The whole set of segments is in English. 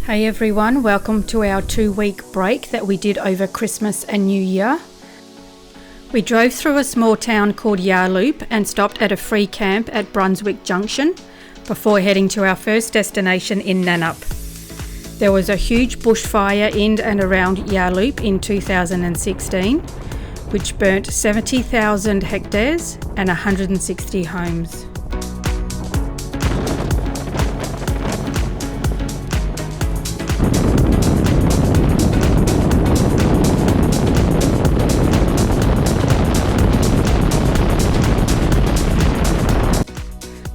Hey everyone, welcome to our 2-week break that we did over Christmas and New Year. We drove through a small town called Nannup and stopped at a free camp at Brunswick Junction before heading to our first destination in Nannup. There was a huge bushfire in and around Nannup in 2016, which burnt 70,000 hectares and 160 homes.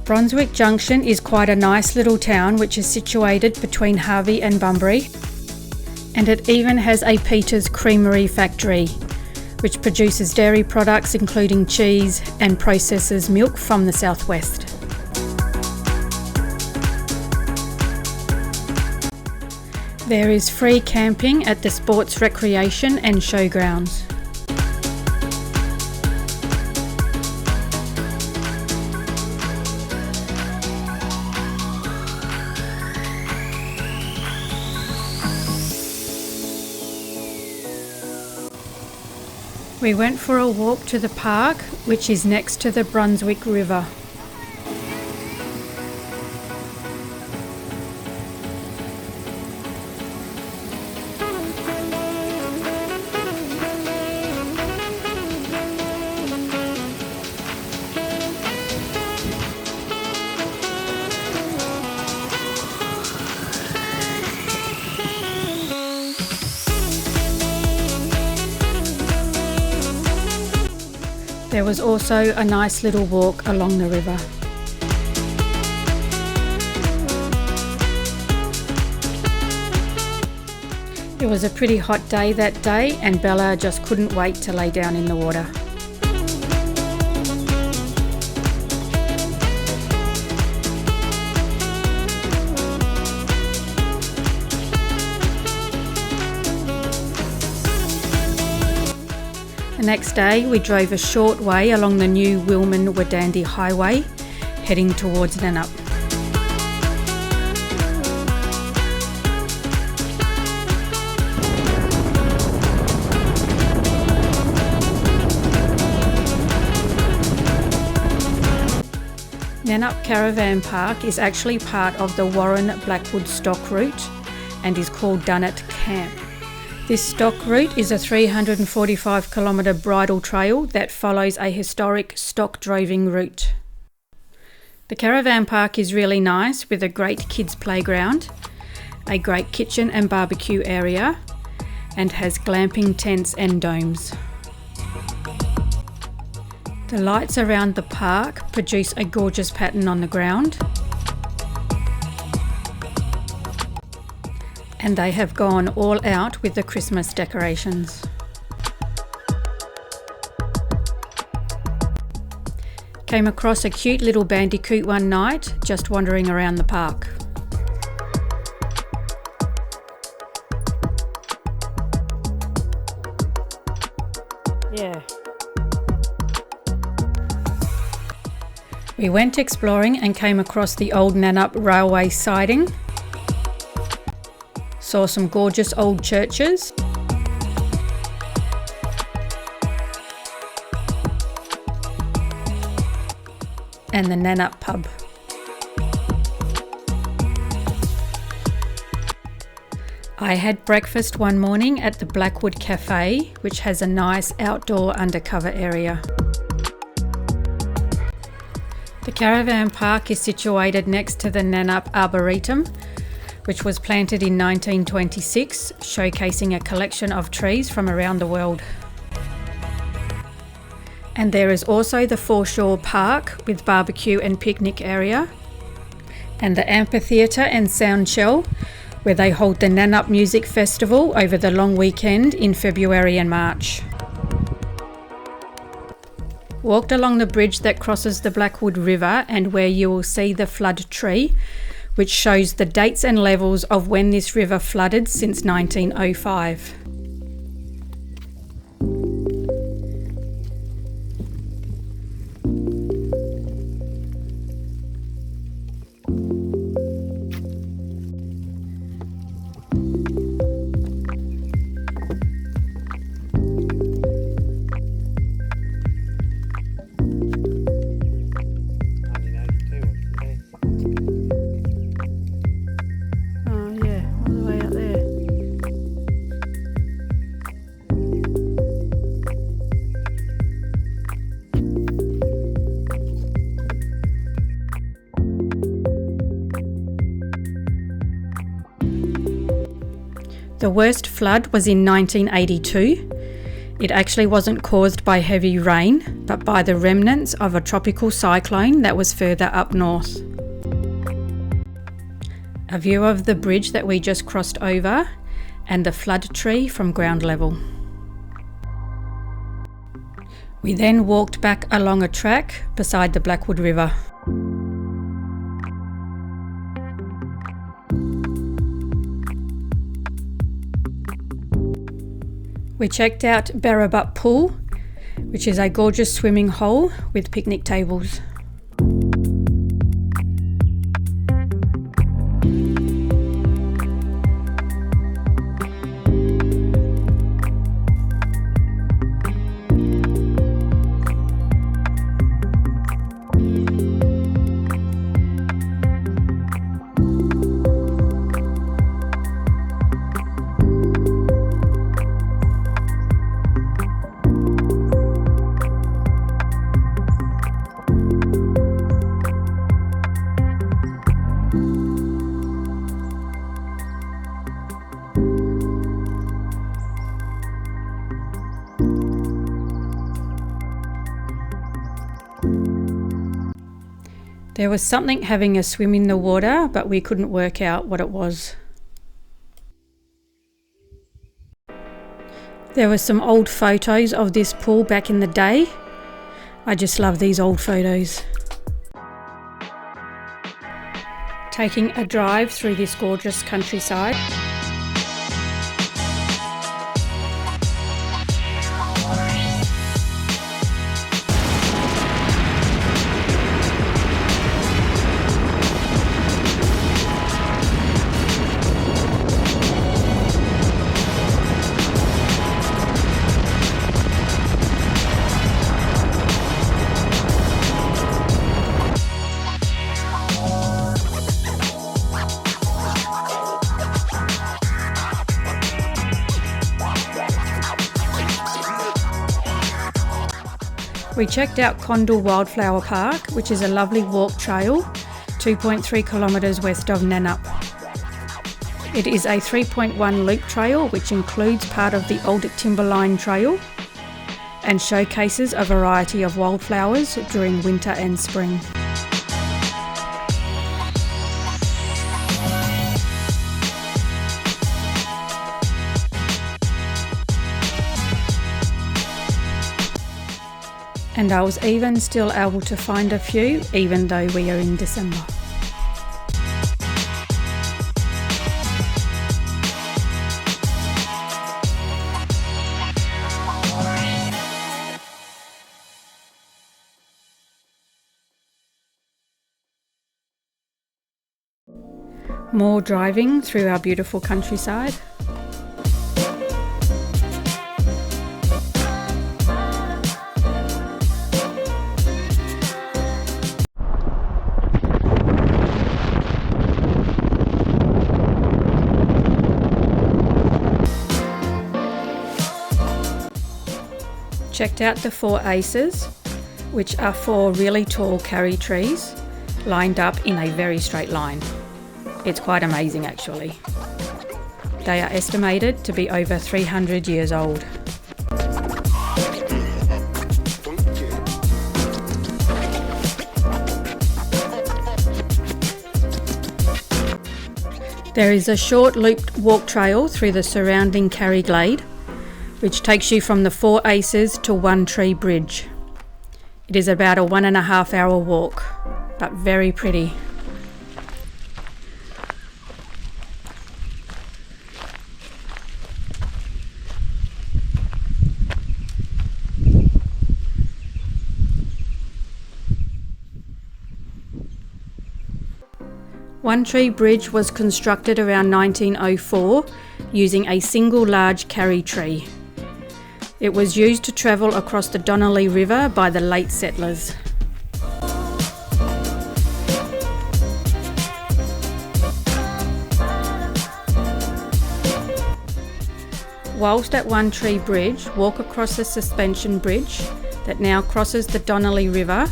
Brunswick Junction is quite a nice little town which is situated between Harvey and Bunbury, and it even has a Peter's Creamery factory which produces dairy products including cheese and processes milk from the southwest. There is free camping at the sports recreation and showgrounds. We went for a walk to the park, which is next to the Brunswick River. There was also a nice little walk along the river. It was a pretty hot day that day and Bella just couldn't wait to lay down in the water. The next day we drove a short way along the new Wilman-Wadandi Highway, heading towards Nannup. Nannup Caravan Park is actually part of the Warren-Blackwood Stock Route and is called Dunnett Camp. This stock route is a 345 kilometre bridle trail that follows a historic stock droving route. The caravan park is really nice with a great kids playground, a great kitchen and barbecue area, and has glamping tents and domes. The lights around the park produce a gorgeous pattern on the ground, and they have gone all out with the Christmas decorations. Came across a cute little bandicoot one night just wandering around the park. Yeah. We went exploring and came across the old Nannup railway siding. Saw some gorgeous old churches and the Nannup pub. I had breakfast one morning at the Blackwood Cafe, which has a nice outdoor undercover area. The caravan park is situated next to the Nannup Arboretum, which was planted in 1926, showcasing a collection of trees from around the world. And there is also the Foreshore Park with barbecue and picnic area, and the amphitheatre and sound shell, where they hold the Nannup Music Festival over the long weekend in February and March. Walked along the bridge that crosses the Blackwood River and where you will see the flood tree, which shows the dates and levels of when this river flooded since 1905. The worst flood was in 1982. It actually wasn't caused by heavy rain, but by the remnants of a tropical cyclone that was further up north. A view of the bridge that we just crossed over and the flood tree from ground level. We then walked back along a track beside the Blackwood River. We checked out Barrabutt Pool, which is a gorgeous swimming hole with picnic tables. There was something having a swim in the water, but we couldn't work out what it was. There were some old photos of this pool back in the day. I just love these old photos. Taking a drive through this gorgeous countryside. We checked out Condell Wildflower Park, which is a lovely walk trail, 2.3 kilometres west of Nannup. It is a 3.1 loop trail which includes part of the old Timberline Trail and showcases a variety of wildflowers during winter and spring. And I was even still able to find a few, even though we are in December. More driving through our beautiful countryside. Checked out the 4 aces, which are 4 really tall karri trees lined up in a very straight line. It's quite amazing actually. They are estimated to be over 300 years old. There is a short looped walk trail through the surrounding karri glade, which takes you from the 4 aces to One Tree Bridge. It is about a 1.5 hour walk, but very pretty. One Tree Bridge was constructed around 1904 using a single large karri tree. It was used to travel across the Donnelly River by the late settlers. Whilst at One Tree Bridge, walk across the suspension bridge that now crosses the Donnelly River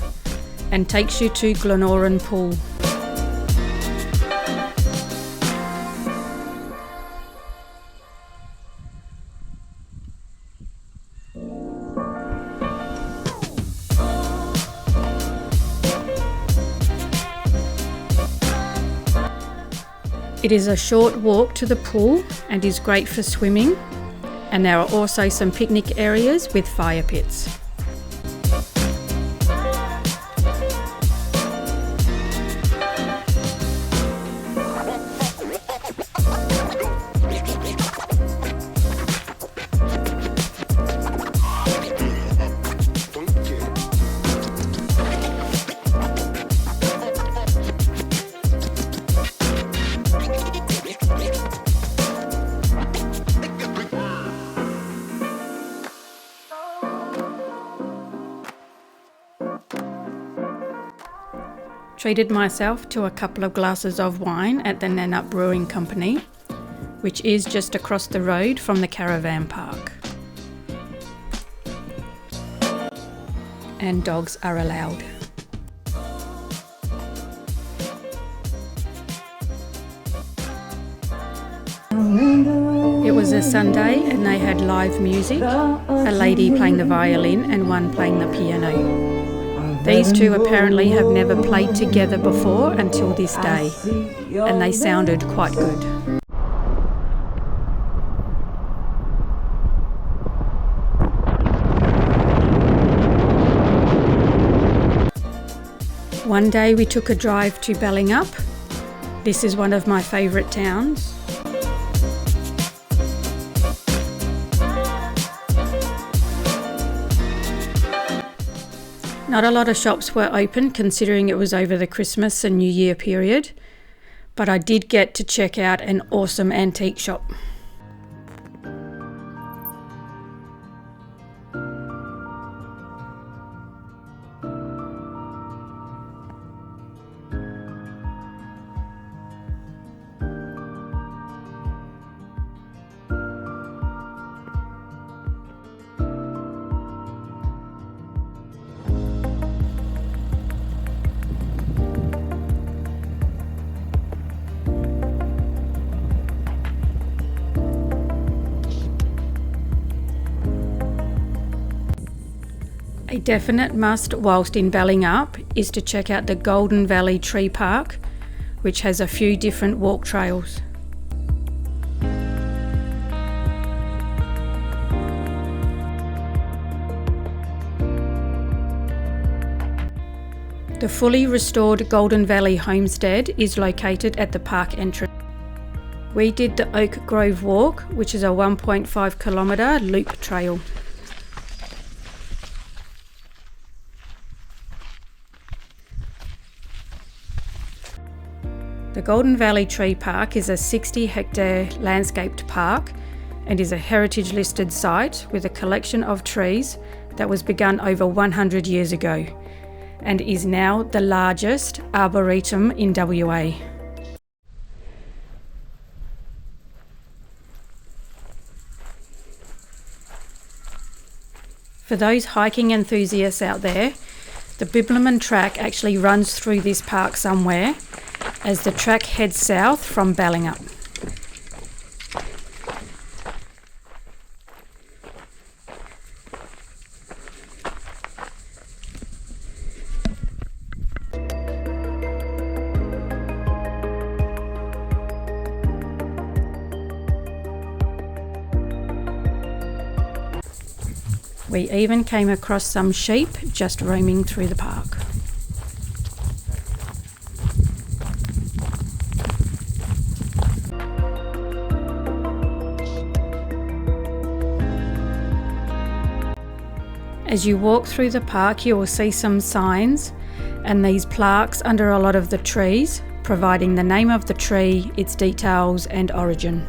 and takes you to Glenorran Pool. It is a short walk to the pool and is great for swimming, and there are also some picnic areas with fire pits. Treated myself to a couple of glasses of wine at the Nannup Brewing Company, which is just across the road from the caravan park. And dogs are allowed. It was a Sunday and they had live music, a lady playing the violin and one playing the piano. These two apparently have never played together before until this day, and they sounded quite good. One day we took a drive to Bellingup. This is one of my favourite towns. Not a lot of shops were open considering it was over the Christmas and New Year period, but I did get to check out an awesome antique shop. A definite must whilst in Bellingup is to check out the Golden Valley Tree Park, which has a few different walk trails. The fully restored Golden Valley Homestead is located at the park entrance. We did the Oak Grove Walk, which is a 1.5 kilometre loop trail. The Golden Valley Tree Park is a 60-hectare landscaped park and is a heritage listed site with a collection of trees that was begun over 100 years ago and is now the largest arboretum in WA. For those hiking enthusiasts out there, the Bibbleman track actually runs through this park somewhere as the track heads south from Bellingup. We even came across some sheep just roaming through the park. As you walk through the park, you will see some signs and these plaques under a lot of the trees, providing the name of the tree, its details and origin.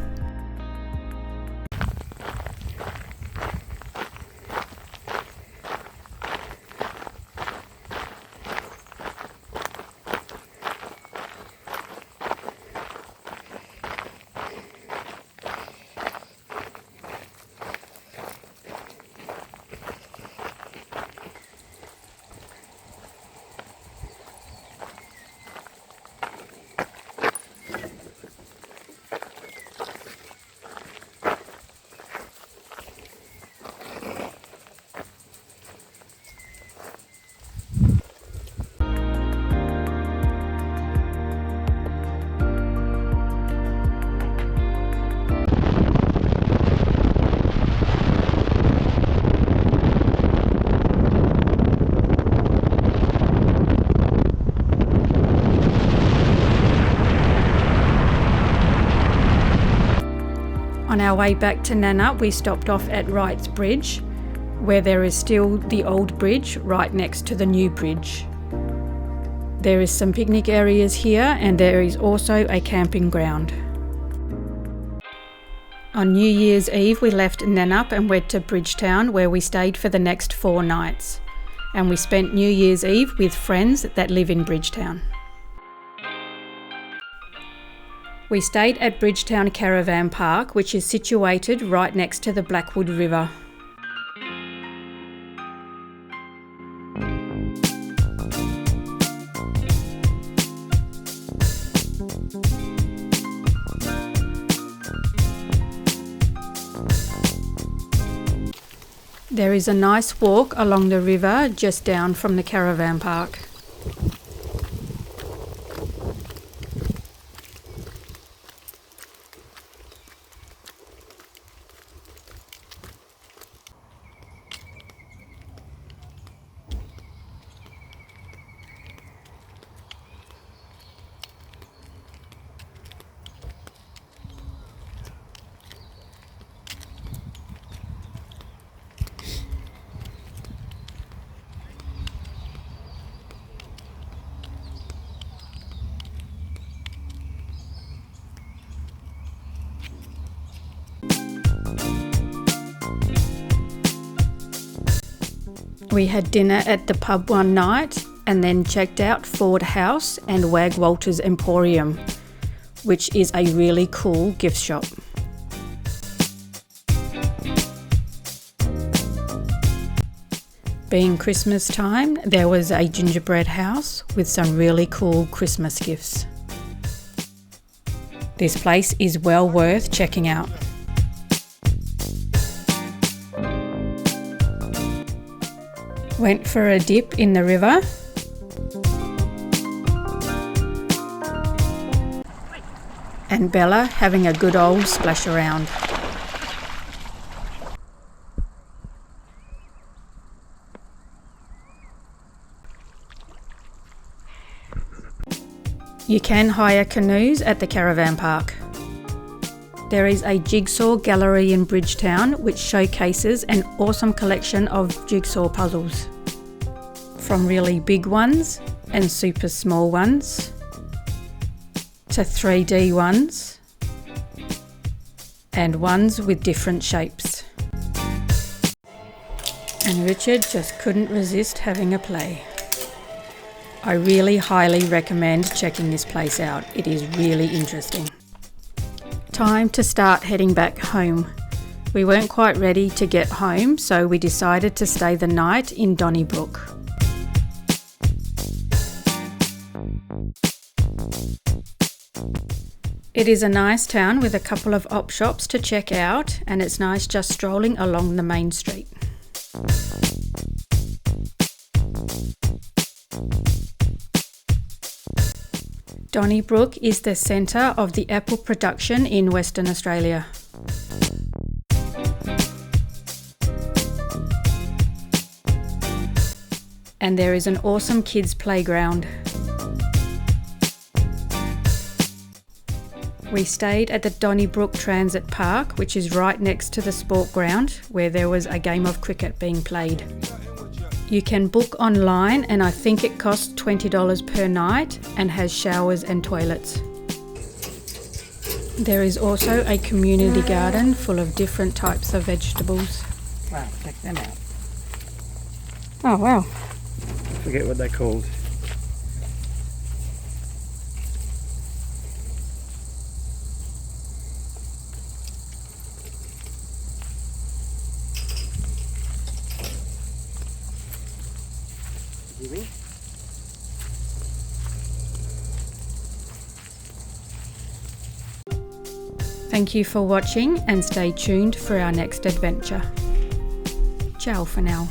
On our way back to Nannup, we stopped off at Wright's Bridge, where there is still the old bridge right next to the new bridge. There is some picnic areas here, and there is also a camping ground. On New Year's Eve, we left Nannup and went to Bridgetown, where we stayed for the next 4 nights. And we spent New Year's Eve with friends that live in Bridgetown. We stayed at Bridgetown Caravan Park, which is situated right next to the Blackwood River. There is a nice walk along the river just down from the caravan park. We had dinner at the pub one night and then checked out Ford House and Wag Walter's Emporium, which is a really cool gift shop. Being Christmas time, there was a gingerbread house with some really cool Christmas gifts. This place is well worth checking out. Went for a dip in the river. And Bella having a good old splash around. You can hire canoes at the caravan park. There is a jigsaw gallery in Bridgetown which showcases an awesome collection of jigsaw puzzles. From really big ones and super small ones to 3D ones and ones with different shapes. And Richard just couldn't resist having a play. I really highly recommend checking this place out. It is really interesting. Time to start heading back home. We weren't quite ready to get home, so we decided to stay the night in Donnybrook. It is a nice town with a couple of op shops to check out, and it's nice just strolling along the main street. Donnybrook is the centre of the apple production in Western Australia. And there is an awesome kids playground. We stayed at the Donnybrook Transit Park, which is right next to the sport ground, where there was a game of cricket being played. You can book online, and I think it costs $20 per night and has showers and toilets. There is also a community garden full of different types of vegetables. Wow, check them out. Oh wow. I forget what they're called. Thank you for watching and stay tuned for our next adventure. Ciao for now.